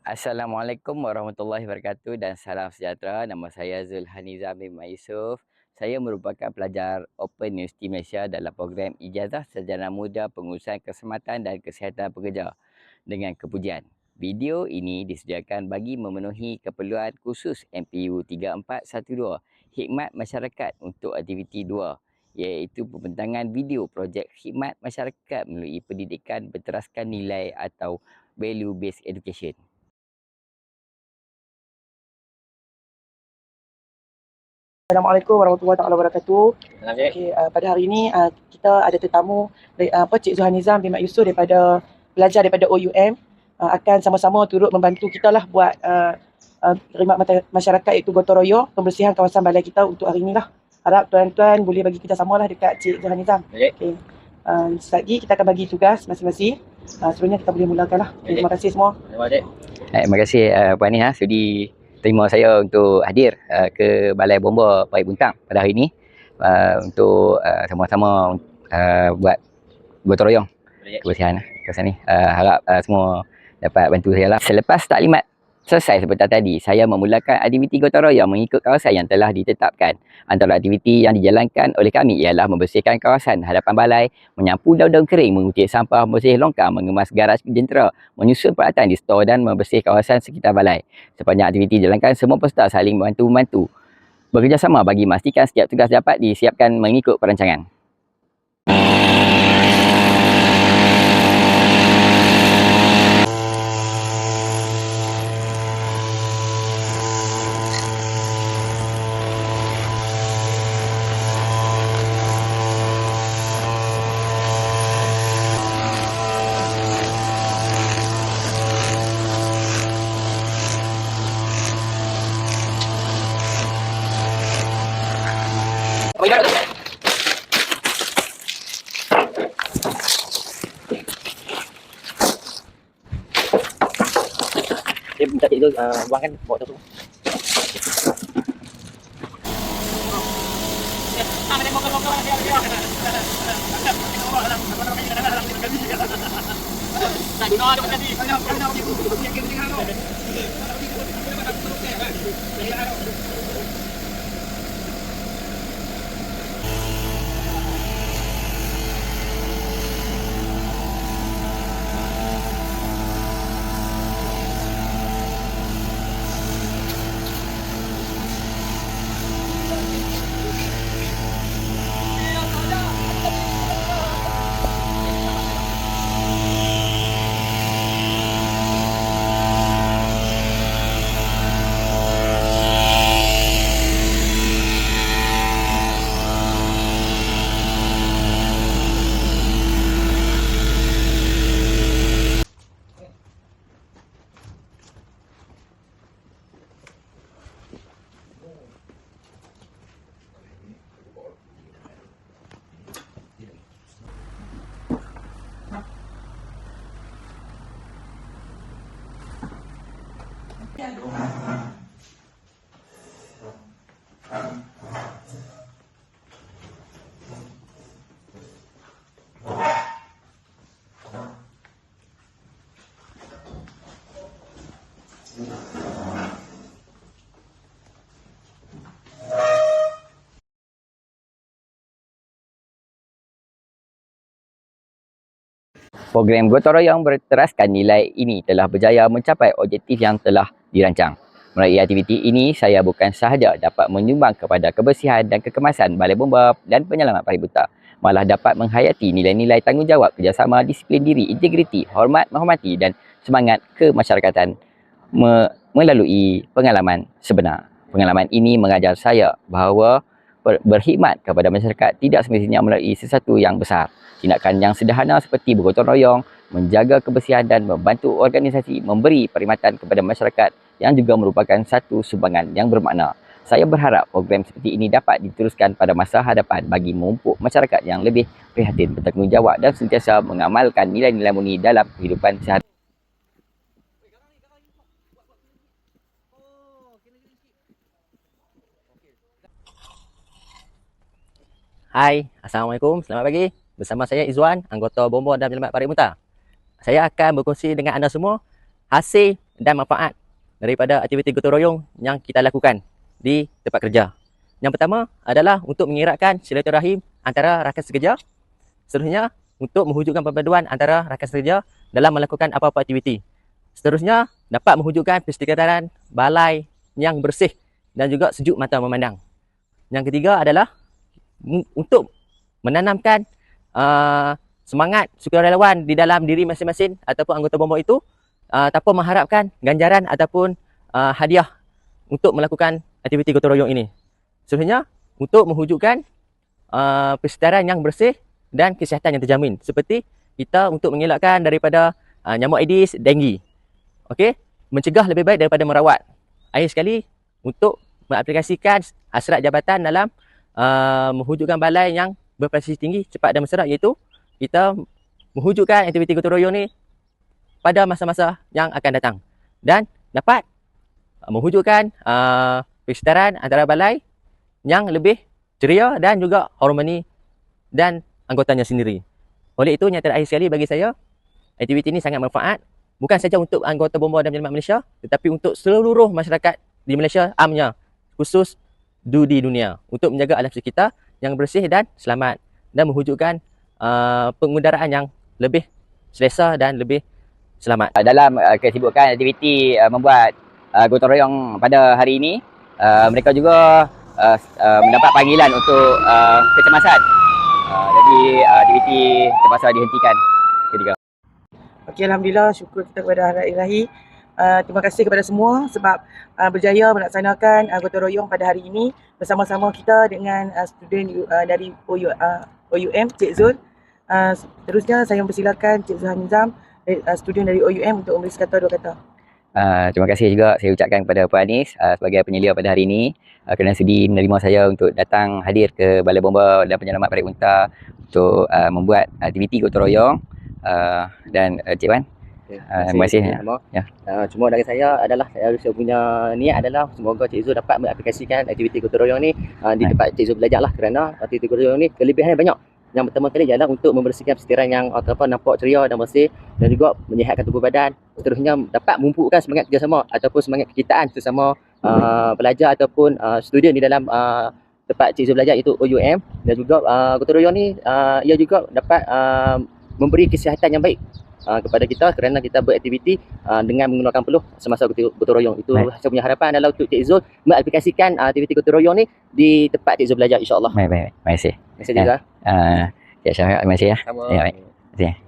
Assalamualaikum warahmatullahi wabarakatuh dan salam sejahtera. Nama saya Zulhanizam bin Yusuf. Saya merupakan pelajar Open University Malaysia dalam program Ijazah Sarjana Muda Pengurusan Keselamatan dan Kesihatan Pekerja. Dengan kepujian, video ini disediakan bagi memenuhi keperluan khusus MPU 3412 Khidmat Masyarakat untuk aktiviti 2, iaitu pembentangan video projek khidmat masyarakat melalui pendidikan berteraskan nilai atau Value Based Education. Assalamualaikum warahmatullahi wabarakatuh. Okay, pada hari ini kita ada tetamu Cik Zulhanizam bin Yusuf daripada pelajar daripada OUM, akan sama-sama turut membantu kita lah buat khidmat masyarakat iaitu gotong royong pembersihan kawasan balai kita untuk hari inilah. Harap tuan-tuan boleh bagi kita samalah dekat Cik Zulhanizam. Okay. Sekejap lagi kita akan bagi tugas masing-masing. Sebelumnya kita boleh mulakan lah. Okay, terima kasih semua. Terima kasih Puan Nia sudi terima saya untuk hadir ke Balai Bomba Parit Buntang pada hari ini untuk sama-sama buat gotong royong kebersihan kawasan ni. Harap semua dapat bantu saya lah. Selepas taklimat selesai seperti tadi, saya memulakan aktiviti gotong royong mengikut kawasan yang telah ditetapkan. Antara aktiviti yang dijalankan oleh kami ialah membersihkan kawasan hadapan balai, menyapu daun-daun kering, mengutip sampah, membersih longkang, mengemas garaj jentera, menyusun peralatan di stor dan membersih kawasan sekitar balai. Sepanjang aktiviti dijalankan, semua peserta saling membantu-membantu bekerjasama bagi memastikan setiap tugas dapat disiapkan mengikut perancangan. Dia minta cik tu buangkan bawa tu. Program gotong royong berteraskan nilai ini telah berjaya mencapai objektif yang telah dirancang. Melalui aktiviti ini, saya bukan sahaja dapat menyumbang kepada kebersihan dan kekemasan Balai Bomba dan Penyelamat Parit Buntang, malah dapat menghayati nilai-nilai tanggungjawab, kerjasama, disiplin diri, integriti, hormat, menghormati dan semangat kemasyarakatan melalui pengalaman sebenar. Pengalaman ini mengajar saya bahawa berkhidmat kepada masyarakat tidak semestinya melalui sesuatu yang besar. Tindakan yang sederhana seperti bergotong royong, menjaga kebersihan dan membantu organisasi memberi perkhidmatan kepada masyarakat yang juga merupakan satu sumbangan yang bermakna. Saya berharap program seperti ini dapat diteruskan pada masa hadapan bagi memupuk masyarakat yang lebih prihatin, bertanggungjawab dan sentiasa mengamalkan nilai-nilai murni dalam kehidupan sehari. Hai, Assalamualaikum, selamat pagi. Bersama saya Izwan, anggota Bomba dan Penyelamat Parit Buntang. Saya akan berkongsi dengan anda semua hasil dan manfaat daripada aktiviti gotong royong yang kita lakukan di tempat kerja. Yang pertama adalah untuk mengeratkan silaturahim antara rakan sekerja. Seterusnya, untuk mewujudkan perpaduan antara rakan sekerja dalam melakukan apa-apa aktiviti. Seterusnya, dapat mewujudkan persekitaran balai yang bersih dan juga sejuk mata memandang. Yang ketiga adalah untuk menanamkan semangat sukarelawan di dalam diri masing-masing ataupun anggota bomba itu tanpa mengharapkan ganjaran ataupun hadiah untuk melakukan aktiviti gotong royong ini. Seterusnya, untuk mewujudkan persekitaran yang bersih dan kesihatan yang terjamin. Seperti kita untuk mengelakkan daripada nyamuk Aedes, denggi. Okey, mencegah lebih baik daripada merawat. Akhir sekali, untuk mengaplikasikan hasrat jabatan dalam mewujudkan balai yang berprestasi tinggi, cepat dan mesra, iaitu kita mewujudkan aktiviti gotong royong ni pada masa-masa yang akan datang dan dapat mewujudkan persekitaran antara balai yang lebih ceria dan juga harmoni dan anggotanya sendiri. Oleh itu, yang terakhir sekali bagi saya, aktiviti ini sangat manfaat bukan saja untuk anggota bomba dan penyelamat Malaysia, tetapi untuk seluruh masyarakat di Malaysia amnya, khusus di dunia, untuk menjaga alam sekitar yang bersih dan selamat dan mewujudkan pengudaraan yang lebih selesa dan lebih selamat. Dalam kesibukan aktiviti membuat gotong royong pada hari ini, mereka juga mendapat panggilan untuk kecemasan. Jadi aktiviti terpaksa dihentikan ketika. Okey, Alhamdulillah, syukur kita kepada Allah Ilahi. Terima kasih kepada semua sebab berjaya melaksanakan gotong royong pada hari ini bersama-sama kita dengan student dari OUM, Cik Zul. Seterusnya saya mempersilakan Cik Zuhan Nizam, student dari OUM, untuk memberi sekata dua kata. Terima kasih juga saya ucapkan kepada Puan Anis sebagai penyelia pada hari ini kerana sudi menerima saya untuk datang hadir ke Balai Bomba dan Penyelamat Parit Unta untuk membuat aktiviti gotong royong dan Cik Wan. Terima kasih. Ya. Cuma dari saya adalah saya punya niat adalah semoga Cik Zul dapat mengaplikasikan aktiviti gotong royong ni di tempat Cik Zul belajar lah, kerana aktiviti gotong royong ni kelebihannya banyak. Yang pertama kali ialah untuk membersihkan persekitaran yang nampak ceria dan bersih dan juga menyihatkan tubuh badan. Seterusnya dapat memupukkan semangat kerjasama ataupun semangat kekitaan sesama pelajar ataupun student di dalam tempat Cik Zul belajar, iaitu OUM. Dan juga gotong royong ni ia juga dapat memberi kesihatan yang baik kepada kita kerana kita beraktiviti dengan menggunakan peluh semasa gotong royong. Itu saya punya harapan adalah untuk Cik Zul mengaplikasikan aktiviti gotong royong ni di tempat Cik Zul belajar, insya-Allah. Baik. Terima kasih. Terima kasih juga. Cik Syahid, terima kasih ya. Sama. Ya, baik. Terima kasih.